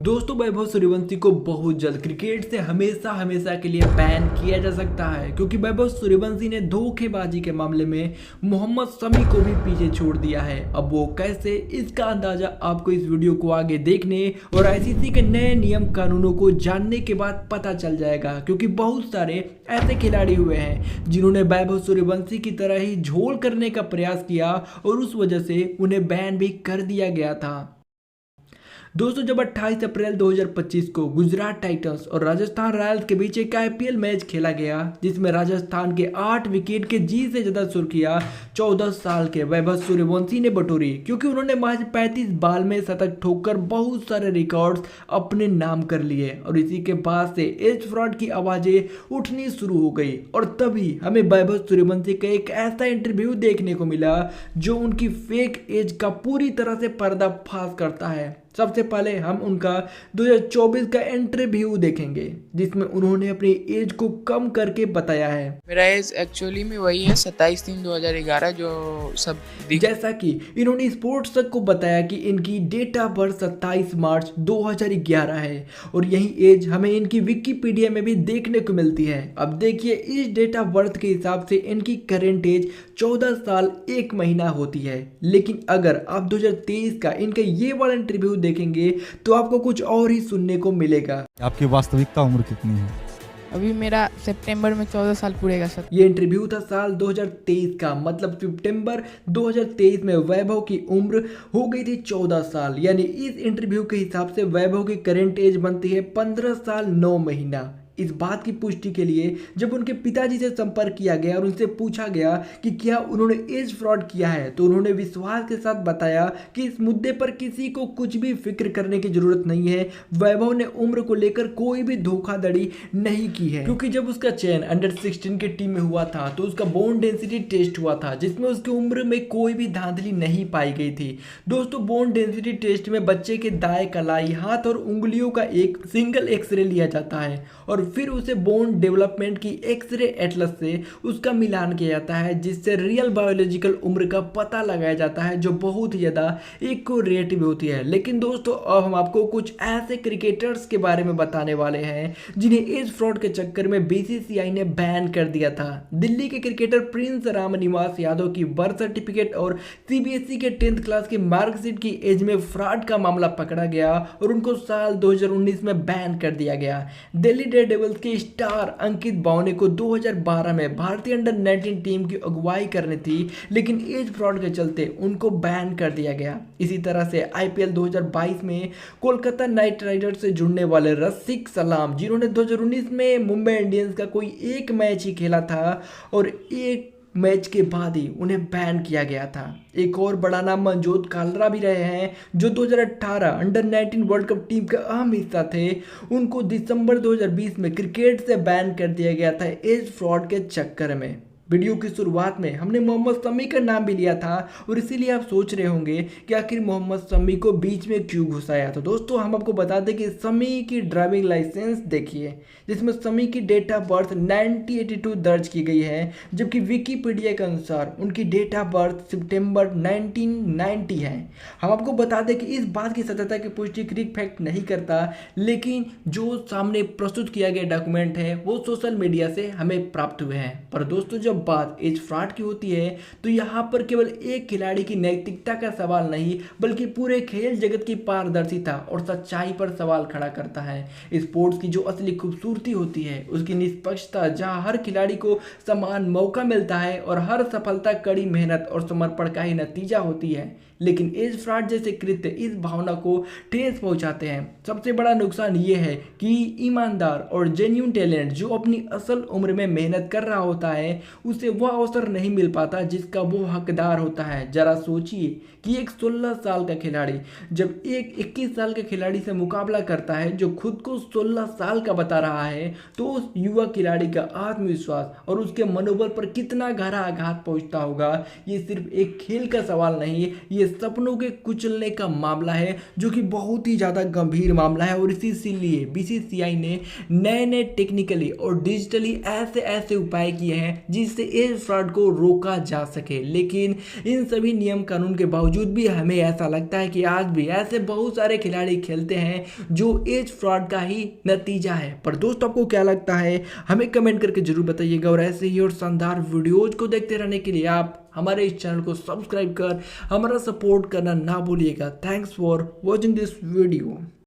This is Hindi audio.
दोस्तों वैभव सूर्यवंशी को बहुत जल्द क्रिकेट से हमेशा हमेशा के लिए बैन किया जा सकता है क्योंकि वैभव सूर्यवंशी ने धोखेबाजी के मामले में मोहम्मद शमी को भी पीछे छोड़ दिया है। अब वो कैसे, इसका अंदाजा आपको इस वीडियो को आगे देखने और आईसीसी के नए नियम कानूनों को जानने के बाद पता चल जाएगा, क्योंकि बहुत सारे ऐसे खिलाड़ी हुए हैं जिन्होंने वैभव सूर्यवंशी की तरह ही झोल करने का प्रयास किया और उस वजह से उन्हें बैन भी कर दिया गया था। दोस्तों जब 28 अप्रैल 2025 को गुजरात टाइटंस और राजस्थान रॉयल्स के बीच एक आईपीएल मैच खेला गया, जिसमें राजस्थान के 8 विकेट के जीत से ज्यादा सुर्खियां 14 साल के वैभव सूर्यवंशी ने बटोरी, क्योंकि उन्होंने महज 35 बॉल में शतक ठोककर बहुत सारे रिकॉर्ड्स अपने नाम कर लिए। और इसी के बाद से एज फ्रॉड की आवाजें उठनी शुरू हो गई और तभी हमें वैभव सूर्यवंशी का एक ऐसा इंटरव्यू देखने को मिला जो उनकी फेक एज का पूरी तरह से पर्दाफाश करता है। सबसे पहले हम उनका 2024 का इंटरव्यू देखेंगे जिसमें उन्होंने अपनी एज को कम करके बताया है। मेरा एज एक्चुअली में वही है 27/3/2011 जो सब जैसा कि इन्होंने स्पोर्ट्स तक को बताया कि इनकी डेट ऑफ बर्थ 27 मार्च 2011 है और यही एज हमें इनकी विकिपीडिया में भी देखने को मिलती है। अब देखिए, इस डेट ऑफ बर्थ के हिसाब से इनकी करेंट एज 14 साल 1 महीना होती है, लेकिन अगर आप 2023 का इनका ये वाला इंटरव्यू देखेंगे तो आपको कुछ और ही सुनने को मिलेगा। आपकी वास्तविकता उम्र कितनी है? अभी मेरा सितंबर में 14 साल पूरेगा सर। ये इंटरव्यू था साल 2023 का, मतलब सितंबर 2023 में वैभव की उम्र हो गई थी 14 साल। यानी इस इंटरव्यू के हिसाब से वैभव की करंट एज बनती है 15 साल 9 महीना। इस बात की पुष्टि के लिए जब उनके पिताजी से संपर्क किया गया और उनसे पूछा गया कि क्या उन्होंने एज फ्रॉड किया है, तो उन्होंने विश्वास के साथ बताया कि इस मुद्दे पर किसी को कुछ भी फिक्र करने की जरूरत नहीं है। वैभव ने उम्र को लेकर कोई भी धोखाधड़ी नहीं की है, क्योंकि जब उसका चयन अंडर 16 की टीम में हुआ था तो उसका बोन डेंसिटी टेस्ट हुआ था जिसमें उसकी उम्र में कोई भी धांधली नहीं पाई गई थी। दोस्तों बोन डेंसिटी टेस्ट में बच्चे के दाएं कलाई, हाथ और उंगलियों का एक सिंगल एक्सरे लिया जाता है और फिर उसे बोन डेवलपमेंट की एक्सरे एटलस से उसका मिलान किया जाता है, जिससे रियल बायोलॉजिकल उम्र का पता लगाया जाता है जो बहुत ही ज़्यादा एक्यूरेट होती है। लेकिन दोस्तों अब हम आपको कुछ ऐसे क्रिकेटर्स के बारे में बताने वाले हैं जिन्हें एज फ्रॉड के चक्कर में बीसीसीआई ने बैन कर दिया था। दिल्ली के क्रिकेटर प्रिंस रामनिवास यादव की बर्थ सर्टिफिकेट और सीबीएसई के 10th क्लास की मार्कशीट की एज में फ्रॉड का मामला पकड़ा गया और उनको साल 2019 में बैन कर दिया गया। दिल्ली डेयरडेविल्स के स्टार अंकित बावने को 2012 में भारतीय अंडर 19 टीम की अगुवाई करनी थी, लेकिन एज फ्रॉड के चलते उनको बैन कर दिया गया। इसी तरह से आईपीएल 2022 में कोलकाता नाइट राइडर्स से जुड़ने वाले रसिक सलाम, जिन्होंने 2019 में मुंबई इंडियंस का कोई एक मैच ही खेला था और एक मैच के बाद ही उन्हें बैन किया गया था। एक और बड़ा नाम मनजोत कालरा भी रहे हैं जो 2018 अंडर 19 वर्ल्ड कप टीम का अहम हिस्सा थे। उनको दिसंबर 2020 में क्रिकेट से बैन कर दिया गया था एज फ्रॉड के चक्कर में। वीडियो की शुरुआत में हमने मोहम्मद शमी का नाम भी लिया था और इसीलिए आप सोच रहे होंगे कि आखिर मोहम्मद शमी को बीच में क्यों घुसाया। तो दोस्तों हम आपको बता दें कि शमी की ड्राइविंग लाइसेंस देखिए, जिसमें शमी की डेट ऑफ बर्थ 1982 दर्ज की गई है, जबकि विकीपीडिया के अनुसार उनकी डेट ऑफ बर्थ सितंबर 1990 है। हम आपको बता दें कि इस बात की सत्यता की पुष्टि क्रिक फैक्ट नहीं करता, लेकिन जो सामने प्रस्तुत किया गया डॉक्यूमेंट है वो सोशल मीडिया से हमें प्राप्त हुए हैं। पर दोस्तों जब बात एज फ्रॉड की होती है तो यहाँ पर केवल एक खिलाड़ी की नैतिकता का सवाल नहीं, बल्कि पूरे खेल जगत की पारदर्शिता और सच्चाई पर सवाल खड़ा करता है। स्पोर्ट्स की जो असली खूबसूरती होती है उसकी निष्पक्षता, जहाँ हर खिलाड़ी को समान मौका मिलता है और हर सफलता कड़ी मेहनत और समर्पण का ही नतीजा होती है। लेकिन एज फ्रॉड जैसे कृत्य इस भावना को ठेस पहुंचाते हैं। सबसे बड़ा नुकसान ये है कि ईमानदार और जेन्युइन टैलेंट जो अपनी असल उम्र में मेहनत कर रहा होता है उसे वह अवसर नहीं मिल पाता जिसका वो हकदार होता है। जरा सोचिए कि एक 16 साल का खिलाड़ी जब एक 21 साल के खिलाड़ी से मुकाबला करता है जो खुद को 16 साल का बता रहा है, तो उस युवा खिलाड़ी का आत्मविश्वास और उसके मनोबल पर कितना गहरा आघात पहुंचता होगा। ये सिर्फ एक खेल का सवाल नहीं, ये सपनों के कुचलने का मामला है, जो कि बहुत ही ज़्यादा गंभीर मामला है। और इसीलिए बीसीसीआई ने नए नए टेक्निकली और डिजिटली ऐसे ऐसे उपाय किए हैं जिससे एज फ्रॉड को रोका जा सके। लेकिन इन सभी नियम कानून के बावजूद बावजूद भी हमें ऐसा लगता है कि आज भी ऐसे बहुत सारे खिलाड़ी खेलते हैं जो एज फ्रॉड का ही नतीजा है। पर दोस्तों आपको क्या लगता है हमें कमेंट करके जरूर बताइएगा, और ऐसे ही और शानदार वीडियोज को देखते रहने के लिए आप हमारे इस चैनल को सब्सक्राइब कर हमारा सपोर्ट करना ना भूलिएगा। Thanks for watching this video.